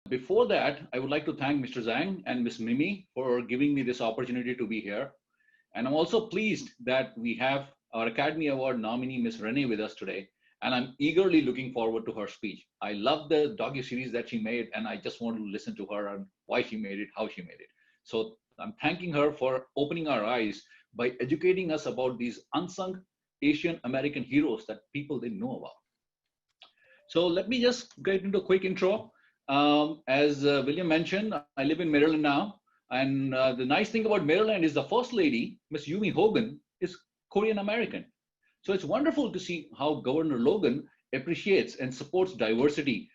Before that, I would like to thank Mr. Zhang and Ms. Mimi for giving me this opportunity to be here. And I'm also pleased that we have our Academy Award nominee, Ms. Renee, with us today. And I'm eagerly looking forward to her speech. I love the docuseries that she made, and I just want to listen to her and why she made it, how she made it. So I'm thanking her for opening our eyes by educating us about these unsung Asian American heroes that people didn't know about. So let me just get into a quick intro. As William mentioned, I live in Maryland now. And the nice thing about Maryland is the First Lady, Miss Yumi Hogan, is Korean American. So it's wonderful to see how Governor Logan appreciates and supports diversity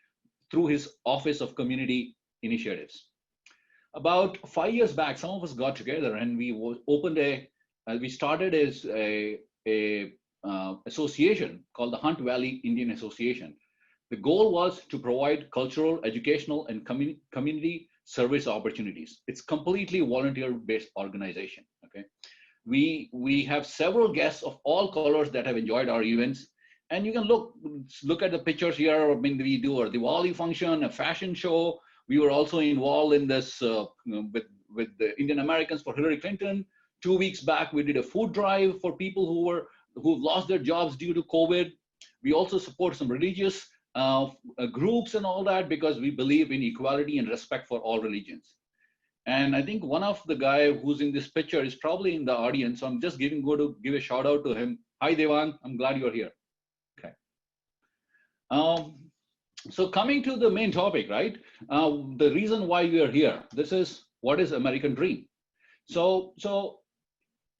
through his Office of Community Initiatives. About 5 years back, some of us got together and we started as a association called the Hunt Valley Indian Association. The goal was to provide cultural, educational, and community service opportunities. It's completely volunteer-based organization. Okay, we have several guests of all colors that have enjoyed our events, and you can look at the pictures here. I mean, we do a Diwali function, a fashion show. We were also involved in this with the Indian Americans for Hillary Clinton. 2 weeks back, we did a food drive for people who've lost their jobs due to COVID. We also support some religious groups and all that because we believe in equality and respect for all religions. And I think one of the guy who's in this picture is probably in the audience. So I'm just going to give a shout out to him. Hi, Devang. I'm glad you're here. Okay. So coming to the main topic, right? The reason why we are here. This is what is American Dream. So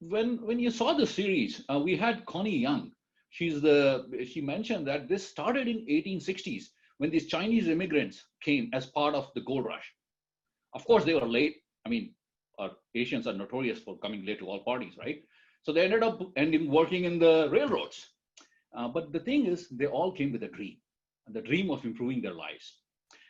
when you saw the series, we had Connie Young. She mentioned that this started in 1860s when these Chinese immigrants came as part of the gold rush. Of course, they were late. I mean, Asians are notorious for coming late to all parties, right? So they ended up working in the railroads. But the thing is, they all came with a dream, the dream of improving their lives.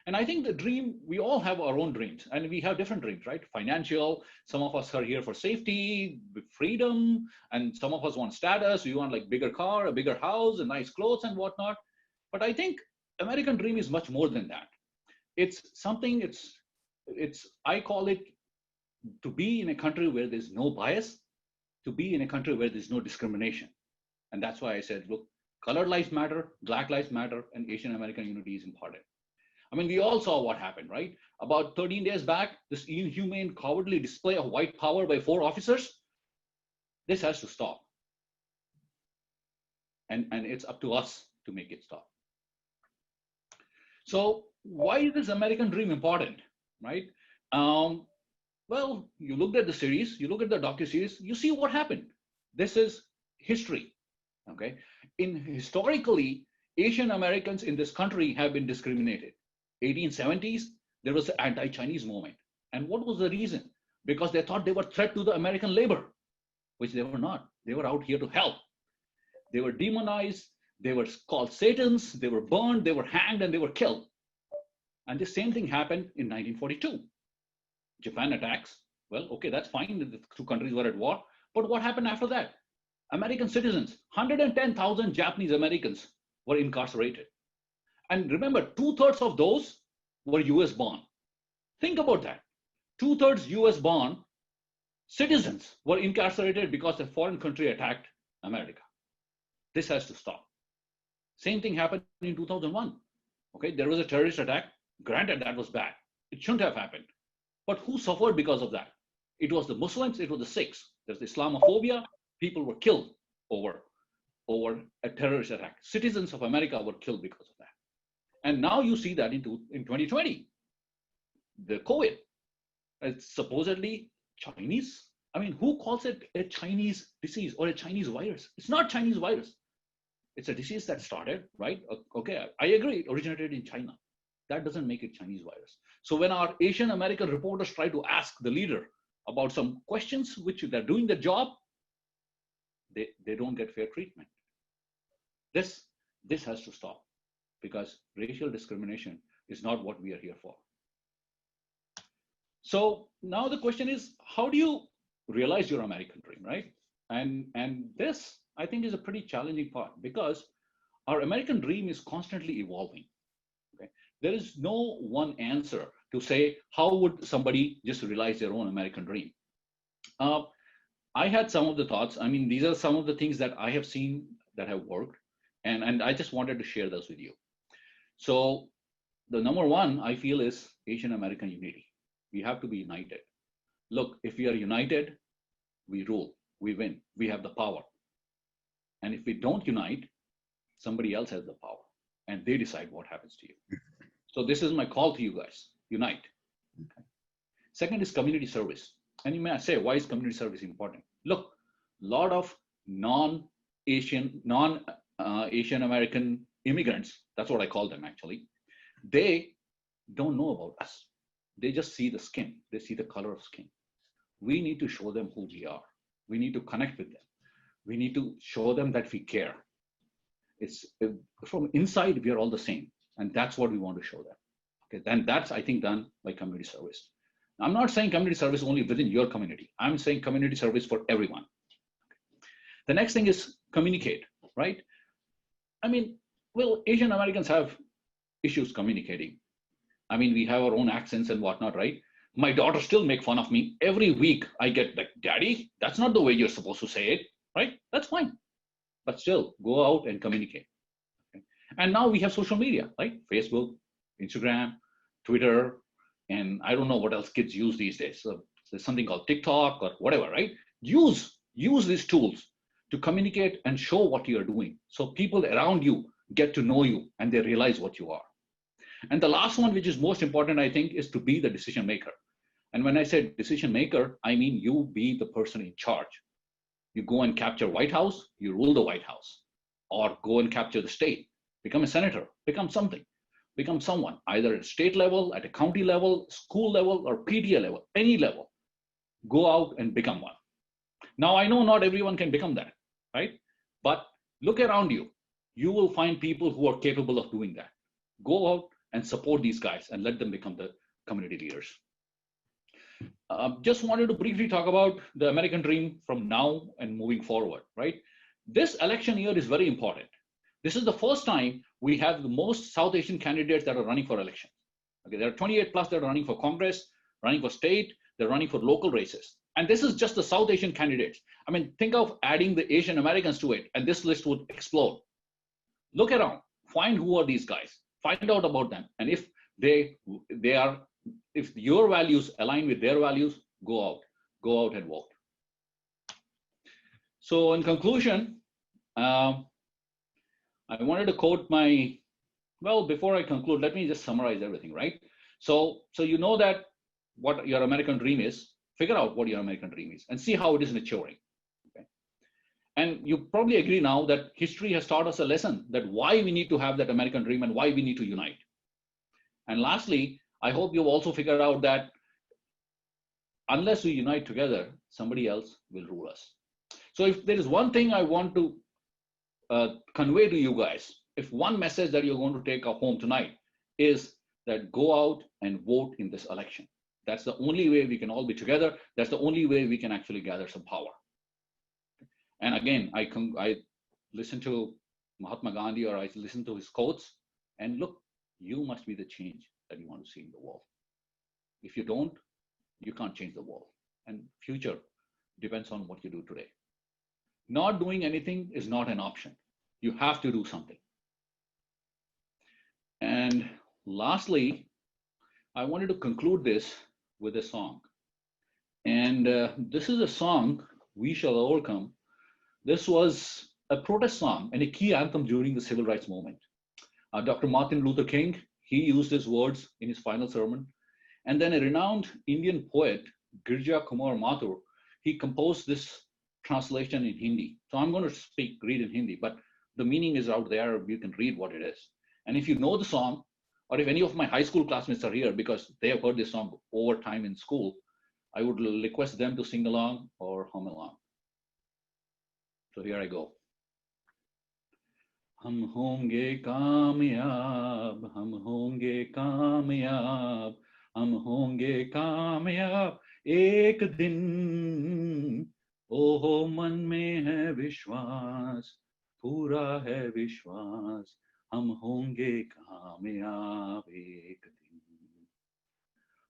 And I think the dream, we all have our own dreams, and we have different dreams, right? Financial, some of us are here for safety, freedom, and some of us want status. We want like bigger car, a bigger house, and nice clothes and whatnot. But I think American dream is much more than that. It's something, I call it to be in a country where there's no bias, to be in a country where there's no discrimination. And that's why I said, look, colored lives matter, Black lives matter, and Asian American unity is important. I mean, we all saw what happened, right? About 13 days back, this inhumane, cowardly display of white power by 4 officers, this has to stop. And it's up to us to make it stop. So why is this American dream important, right? Well, you looked at the series, you look at the docuseries, you see what happened. This is history, okay? Historically, Asian Americans in this country have been discriminated. 1870s, there was the anti-Chinese movement. And what was the reason? Because they thought they were a threat to the American labor, which they were not. They were out here to help. They were demonized, they were called Satans, they were burned, they were hanged, and they were killed. And the same thing happened in 1942. Japan attacks. Well, okay, that's fine. The 2 countries were at war. But what happened after that? American citizens, 110,000 Japanese Americans were incarcerated. And remember, 2/3 of those were US born. Think about that. 2/3 US born citizens were incarcerated because a foreign country attacked America. This has to stop. Same thing happened in 2001. Okay, there was a terrorist attack. Granted, that was bad. It shouldn't have happened. But who suffered because of that? It was the Muslims, it was the Sikhs. There's Islamophobia. People were killed over a terrorist attack. Citizens of America were killed because of that. And now you see that in 2020, the COVID, it's supposedly Chinese. I mean, who calls it a Chinese disease or a Chinese virus? It's not Chinese virus. It's a disease that started, right? Okay, I agree, it originated in China. That doesn't make it Chinese virus. So when our Asian American reporters try to ask the leader about some questions which they're doing their job, they don't get fair treatment. This has to stop, because racial discrimination is not what we are here for. So now the question is, how do you realize your American dream, right? And this, I think, is a pretty challenging part, because our American dream is constantly evolving. Okay? There is no one answer to say, how would somebody just realize their own American dream? Uh, I had some of the thoughts. I mean, these are some of the things that I have seen that have worked, and I just wanted to share those with you. So the number one I feel is Asian American unity. We have to be united. Look, if we are united, we rule, we win, we have the power. And if we don't unite, somebody else has the power and they decide what happens to you. So this is my call to you guys, unite. Okay. Second is community service. And you may say, why is community service important? Look, a lot of non-Asian American immigrants, that's what I call them actually, they don't know about us. They just see the skin, they see the color of skin. We need to show them who we are. We need to connect with them. We need to show them that we care. It's from inside, we are all the same. And that's what we want to show them. Okay, then that's, I think, done by community service. I'm not saying community service only within your community. I'm saying community service for everyone. The next thing is communicate, right? I mean, well, Asian Americans have issues communicating. I mean, we have our own accents and whatnot, right? My daughter still make fun of me. Every week I get like, Daddy, that's not the way you're supposed to say it, right? That's fine. But still, go out and communicate. Okay? And now we have social media, right? Facebook, Instagram, Twitter, and I don't know what else kids use these days. So there's something called TikTok or whatever, right? Use these tools to communicate and show what you're doing. So people around you get to know you and they realize what you are. And the last one, which is most important, I think, is to be the decision maker. And when I say decision maker, I mean you be the person in charge. You go and capture White House, you rule the White House, or go and capture the state, become a senator, become something, become someone, either at state level, at a county level, school level, or PTA level, any level. Go out and become one. Now, I know not everyone can become that, right? But look around you. You will find people who are capable of doing that. Go out and support these guys and let them become the community leaders. Just wanted to briefly talk about the American dream from now and moving forward, right? This election year is very important. This is the first time we have the most South Asian candidates that are running for election. Okay, there are 28 plus that are running for Congress, running for state, they're running for local races. And this is just the South Asian candidates. I mean, think of adding the Asian Americans to it, and this list would explode. Look around, find who are these guys, find out about them. And if if your values align with their values, go out and vote. So in conclusion, I wanted to quote before I conclude, let me just summarize everything, right? So you know that what your American dream is, figure out what your American dream is and see how it is maturing. Okay? And you probably agree now that history has taught us a lesson that why we need to have that American dream and why we need to unite. And lastly, I hope you've also figured out that unless we unite together, somebody else will rule us. So if there is one thing I want to convey to you guys, if one message that you're going to take home tonight is that go out and vote in this election. That's the only way we can all be together. That's the only way we can actually gather some power. And again, I listen to Mahatma Gandhi, or I listen to his quotes, and look, you must be the change that you want to see in the world. If you don't, you can't change the world. And future depends on what you do today. Not doing anything is not an option. You have to do something. And lastly, I wanted to conclude this with a song. And this is a song, We Shall Overcome. This was a protest song and a key anthem during the civil rights movement. Dr. Martin Luther King, he used his words in his final sermon. And then a renowned Indian poet, Girja Kumar Mathur, he composed this translation in Hindi. So I'm going to read in Hindi, but the meaning is out there. You can read what it is. And if you know the song, or if any of my high school classmates are here because they have heard this song over time in school, I would request them to sing along or hum along. So here I go. हम होंगे कामयाब, हम होंगे कामयाब, हम होंगे कामयाब एक दिन. ओहो मन में है विश्वास, पूरा है विश्वास, हम होंगे कामयाब एक दिन.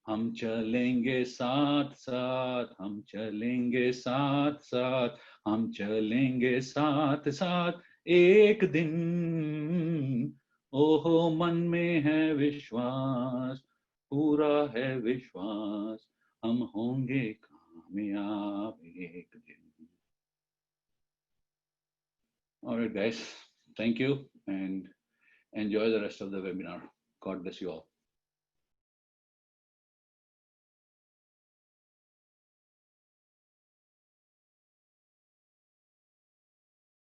हम चलेंगे साथ साथ, हम चलेंगे साथ साथ, हम चलेंगे साथ साथ एक दिन। ओहो मन में है विश्वास, पूरा है विश्वास, हम होंगे कामयाब एक दिन। All right, guys. Thank you and enjoy the rest of the webinar. God bless you all.